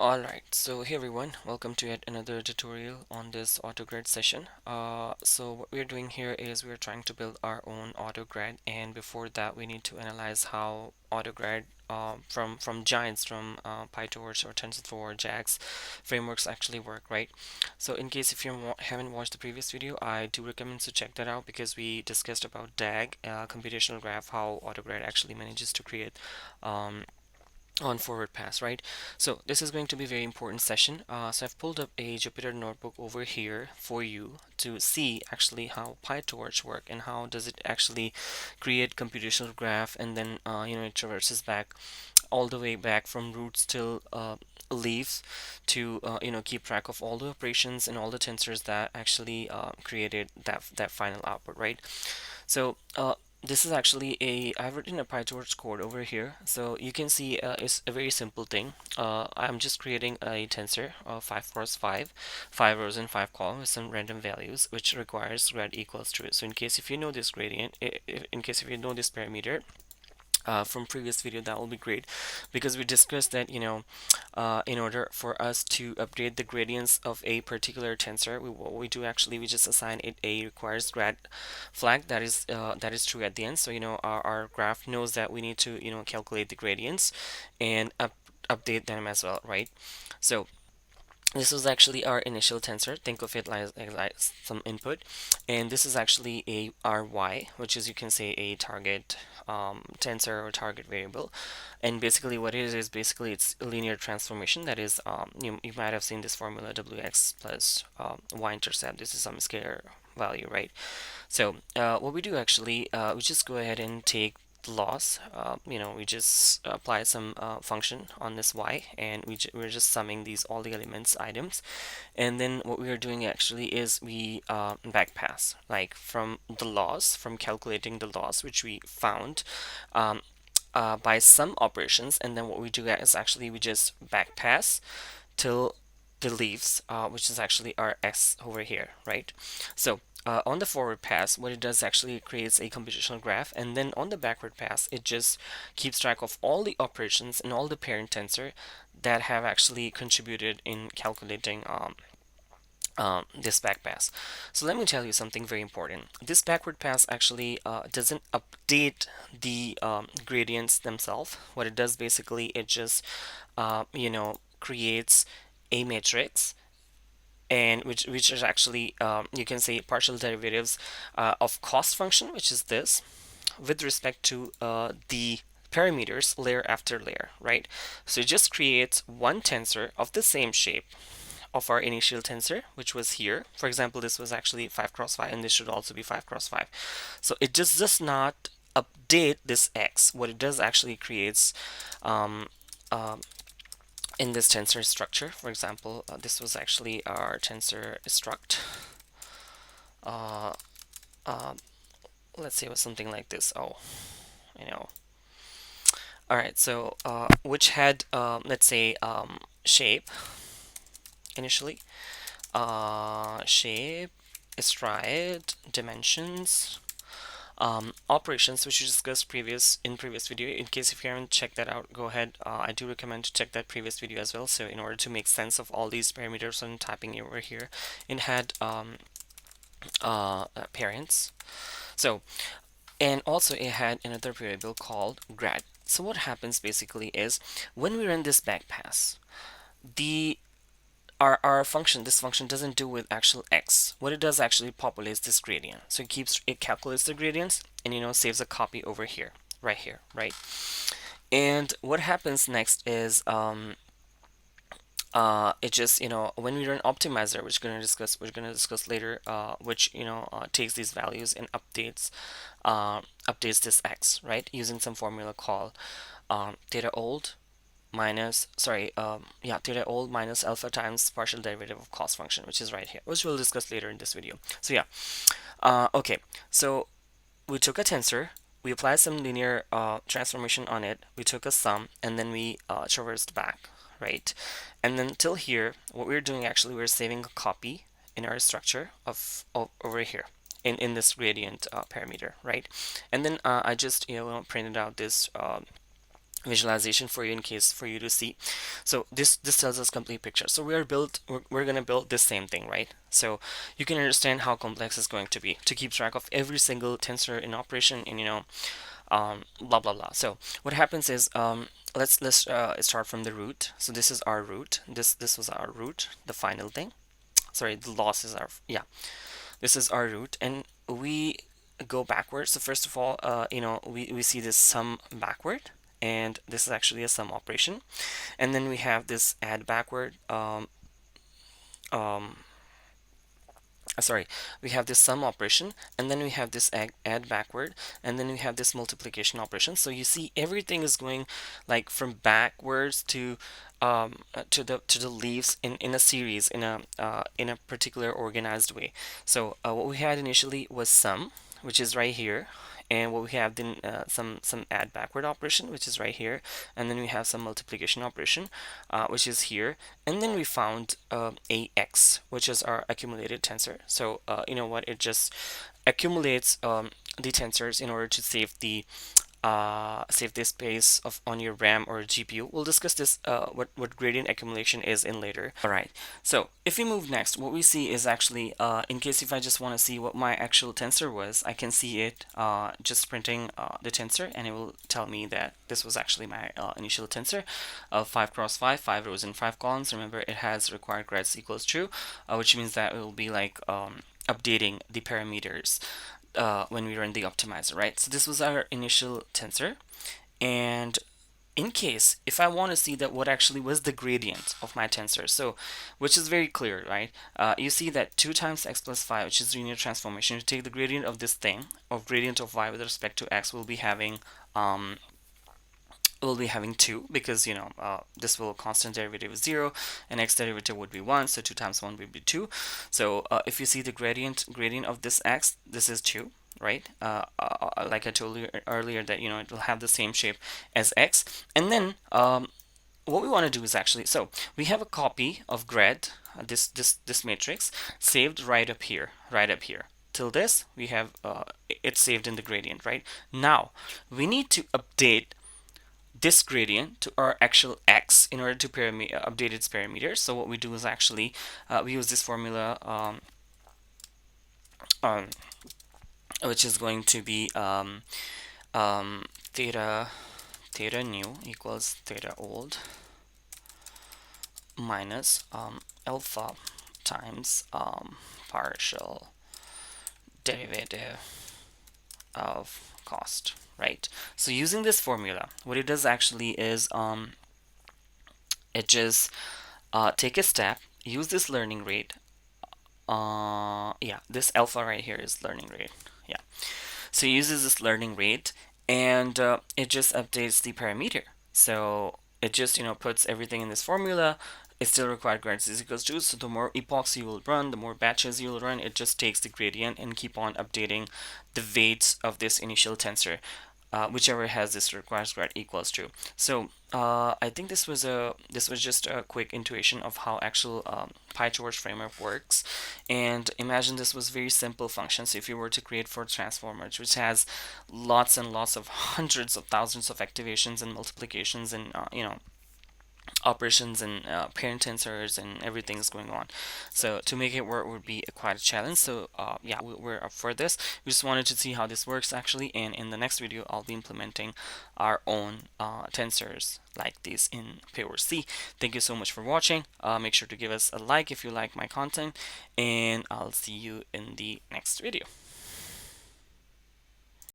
Alright, so hey everyone, welcome to yet another tutorial on this AutoGrad session. So what we're doing here is we're trying to build our own AutoGrad, and before that we need to analyze how AutoGrad from giants from Pytorch or TensorFlow or JAX frameworks actually work, right? So in case if you haven't watched the previous video, I do recommend to check that out because we discussed about DAG, computational graph, how AutoGrad actually manages to create um, on forward pass, right? So this is going to be a very important session. So I've pulled up a Jupyter notebook over here for you to see actually how PyTorch work and how does it actually create computational graph, and then it traverses back all the way back from roots till leaves to keep track of all the operations and all the tensors that actually created that final output, right? So this is actually I've written a PyTorch code over here. So you can see it's a very simple thing. I'm just creating a tensor of 5 cross 5, 5 rows and 5 columns with some random values, which requires grad equals true. So in case if you know this gradient, in case if you know this parameter, from previous video, that will be great, because we discussed that in order for us to update the gradients of a particular tensor, what we do actually, we just assign it a requires grad flag that is true at the end. So our graph knows that we need to calculate the gradients and update them as well, right? So this was actually our initial tensor. Think of it like some input, and this is actually a our y, which is, you can say, a target tensor or target variable. And basically what it is basically it's a linear transformation. That is, you might have seen this formula, wx plus y-intercept. This is some scalar value, right? So what we do actually, we just go ahead and take the loss. We just apply some function on this y, and we're just summing these all the elements items. And then what we are doing actually is we backpass, like from the loss, from calculating the loss which we found by some operations. And then what we do is actually we just backpass till the leaves, which is actually our x over here, right? So on the forward pass, what it does actually, it creates a computational graph, and then on the backward pass, it just keeps track of all the operations and all the parent tensor that have actually contributed in calculating this back pass. So let me tell you something very important. This backward pass actually doesn't update the gradients themselves. What it does basically, it just creates a matrix, and which is actually, you can say, partial derivatives of cost function, which is this, with respect to the parameters layer after layer, right? So it just creates one tensor of the same shape of our initial tensor, which was here. For example, this was actually 5 cross 5, and this should also be 5 cross 5. So it just does not update this x. What it does actually creates um, in this tensor structure. For example, this was actually our tensor struct. Uh, uh, let's say it was something like this. Oh, you know. All right, so which had, let's say, shape initially, shape, stride, dimensions, operations, which we discussed in previous video. In case if you haven't checked that out, go ahead. I do recommend to check that previous video as well. So in order to make sense of all these parameters and typing over here, it had parents. So, and also it had another variable called grad. So what happens basically is, when we run this backpass, the our function, this function doesn't do with actual x. What it does actually populates this gradient. So it calculates the gradients and saves a copy over here, right here, right? And what happens next is it just, when we run optimizer, which we're gonna discuss later, which takes these values and updates this x, right, using some formula called theta old minus, sorry, theta old minus alpha times partial derivative of cost function, which is right here, which we'll discuss later in this video. So yeah, okay, so we took a tensor, we applied some linear transformation on it, we took a sum, and then we traversed back, right? And then till here, what we're doing actually, we're saving a copy in our structure of over here in this gradient parameter, right? And then I just printed out this visualization for you in case for you to see. So this tells us complete picture. So we're going to build this same thing, right? So you can understand how complex it's going to be to keep track of every single tensor in operation, and blah blah blah. So what happens is, let's start from the root. So this is our root. This was our root, the final thing. Sorry, the loss is our, yeah, this is our root, and we go backwards. So first of all, we see this sum backward, and this is actually a sum operation. And then we have this add backward, um, sorry, we have this sum operation, and then we have this add backward, and then we have this multiplication operation. So you see everything is going like from backwards to the leaves in a series, in a particular organized way. So what we had initially was sum, which is right here, and what we have then, some add backward operation, which is right here, and then we have some multiplication operation, which is here, and then we found ax, which is our accumulated tensor. So you know what, it just accumulates the tensors in order to save this space of on your RAM or GPU. We'll discuss this, what gradient accumulation is in later. All right, so if we move next, what we see is actually, in case if I just want to see what my actual tensor was, I can see it just printing the tensor, and it will tell me that this was actually my initial tensor of 5 cross 5, 5 rows and 5 columns. Remember, it has required grads equals true, which means that it will be like updating the parameters when we run the optimizer, right? So this was our initial tensor, and in case if I want to see that what actually was the gradient of my tensor, so which is very clear, right? You see that 2 times x plus 5, which is linear transformation, to take the gradient of this thing, of gradient of y with respect to x, we'll be having 2, because this will constant derivative is 0 and x derivative would be 1, so 2 times 1 would be 2. So if you see the gradient of this x, this is 2, right? Like I told you earlier, that it will have the same shape as x. And then what we want to do is actually, so we have a copy of grad, this matrix saved right up here, till this we have it's saved in the gradient. Right now we need to update this gradient to our actual x in order to update its parameters. So what we do is actually, we use this formula, um, which is going to be theta new equals theta old minus alpha times partial derivative of cost, right? So using this formula, what it does actually is, it just take a step, use this learning rate. Yeah, this alpha right here is learning rate. Yeah, so it uses this learning rate, and it just updates the parameter. So it just puts everything in this formula. It still required grads is equals to, so the more epochs you will run, the more batches you will run, it just takes the gradient and keep on updating the weights of this initial tensor, whichever has this requires grad equals to. So I think this was just a quick intuition of how actual Pytorch framework works. And imagine this was very simple functions. If you were to create for transformers, which has lots and lots of hundreds of thousands of activations and multiplications and operations and parent tensors and everything's going on, so to make it work would be quite a challenge. So yeah, we're up for this. We just wanted to see how this works actually, and in the next video I'll be implementing our own tensors like this in Pytorch. Thank you so much for watching. Make sure to give us a like if you like my content, and I'll see you in the next video.